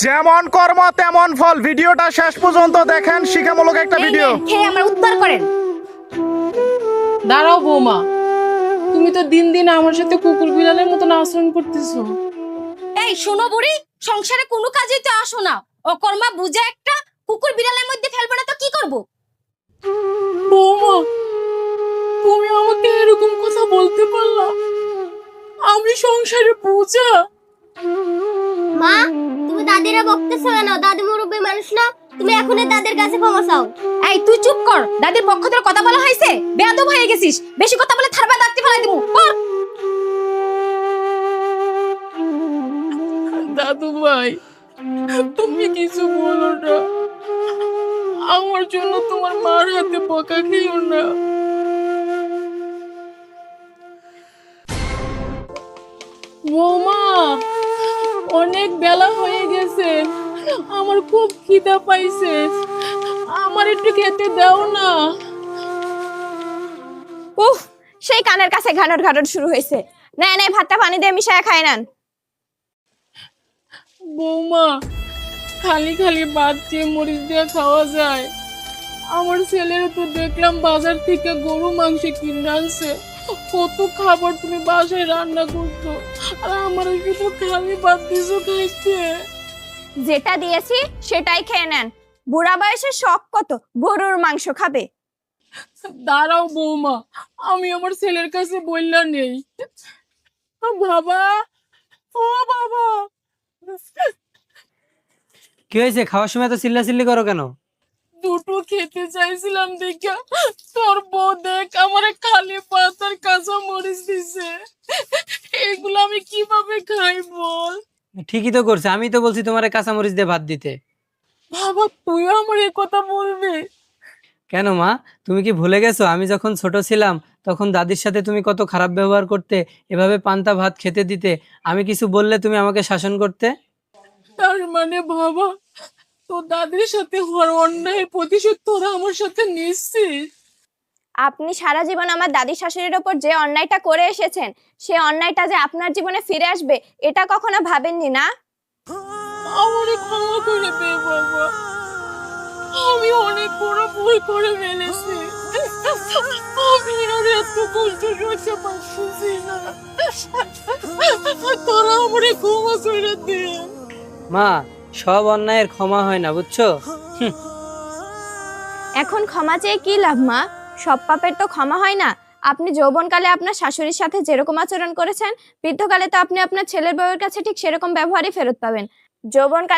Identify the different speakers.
Speaker 1: যেমন কর্ম তেমন ফল। ভিডিওটা শেষ পর্যন্ত দেখেন, শিক্ষামূলক একটা ভিডিও।
Speaker 2: খেয়ে আমার উদ্ধার করেন।
Speaker 3: দাঁড়াও বৌমা, তুমি তো দিন দিন আমার সাথে কুকুর বিড়ালের মতন আচরণ করতেছো।
Speaker 2: এই শোনো বুড়ি, সংসারে কোনো কাজেই তো আসো না। অকর্মা বুঝে একটা, কুকুর বিড়ালের মধ্যে ফেলবে না তো কি করব?
Speaker 3: বৌমা, তুমি আমাকে এরকম কথা বলতে পারলা? আমি সংসারে বোঝা।
Speaker 4: মা, তুমি দাদিরা বকতেছো কেন? দাদি মুরব্বী মানুষ না? তুমি এখনই দাদির কাছে ক্ষমা চাও।
Speaker 2: এই তুই চুপ কর। দাদির পক্ষ থেকে কথা বলা হয়েছে, বেয়াদব হয়ে গেছিস। বেশি কথা বলে থারবা দাঁতটি ফেলাই দিমু। কর।
Speaker 3: দাদু ভাই, তুমি কিছু বলো না। আমার জন্য তোমার মার হাতে বকা খেও না। বৌমা, অনেক বেলা হয়ে গেছে, আমার খুব খিদা পাইছে, আমার একটু খেতে দাও না।
Speaker 5: উফ, সেই কানের কাছে ঘানট ঘানট শুরু হয়েছে। নাই নাই, ভাতটা পানি দিয়ে মিশায় খাই নেন।
Speaker 3: বৌমা, খালি খালি ভাত দিয়ে মরিচ দিয়ে খাওয়া যায়? আমার ছেলের তো দেখলাম বাজার থেকে গরু মাংস কিনে আনছে, কত খাবার তুমি বাসায় রান্না করছো, আর আমার শুধু খালি ভাত দিছো খাইতে।
Speaker 5: যেটা দিয়েছি সেটাই খেয়ে নেন। বুড়া বয়সে শখ কত গরুর মাংস খাবে।
Speaker 3: দাঁড়াও বৌমা, আমি আমার ছেলের কাছে বললা নেই। বাবা, ও বাবা।
Speaker 6: কি হয়েছে? খাওয়ার সময় তো চিল্লাচিল্লি করো কেন?
Speaker 3: দুটো খেতে চাইছিলাম দেখা তোর বউ দেখ আমার খালি ভাত আর কাঁচা মরিচ দিছে, এগুলো আমি কিভাবে খাই বল?
Speaker 6: ঠিকই তো করছে, আমি তো বলছি তোমার কাঁচামরিচ দিয়ে ভাত দিতে।
Speaker 3: বাবা, তুইও আমার এই কথা বলবি?
Speaker 6: কেন মা, তুমি কি ভুলে গেছো আমি যখন ছোট ছিলাম তখন দাদির সাথে তুমি কত খারাপ ব্যবহার করতে, এভাবে পান্তা ভাত খেতে দিতে, আমি কিছু বললে তুমি আমাকে শাসন করতে।
Speaker 3: তার মানে বাবা, তোর দাদির সাথে হওয়ার অন্যায় প্রতিশোধ তোরা আমার সাথে নিচ্ছিস?
Speaker 5: আপনি সারা জীবন আমার দাদি শাশুড়ির ওপর যে অন্যায়টা করে এসেছেন, সে অন্যায়টা যে আপনার জীবনে ফিরে আসবে এটা কখনো ভাবেননি না?
Speaker 3: আমারে ক্ষমা করে দে বাবা, আমি অনেক বড় ভুল করে ফেলেছি। আমি আর এত কষ্ট সহ্য পারতেছি না, তোরা আমারে ক্ষমা করে দে।
Speaker 6: মা, সব অন্যায়ের ক্ষমা হয় না, বুঝছো?
Speaker 5: এখন ক্ষমা চেয়ে কি লাভ মা? সব পাপের তো ক্ষমা হয় না। আপনি যৌবনকালে আপনার শাশুড়ির সাথে যেরকম আচরণ করেছেন, বৃদ্ধকালে তো আপনি আপনার ছেলের বউয়ের কাছে ঠিক সেরকম ব্যবহারই ফেরত পাবেন। যৌবনকালে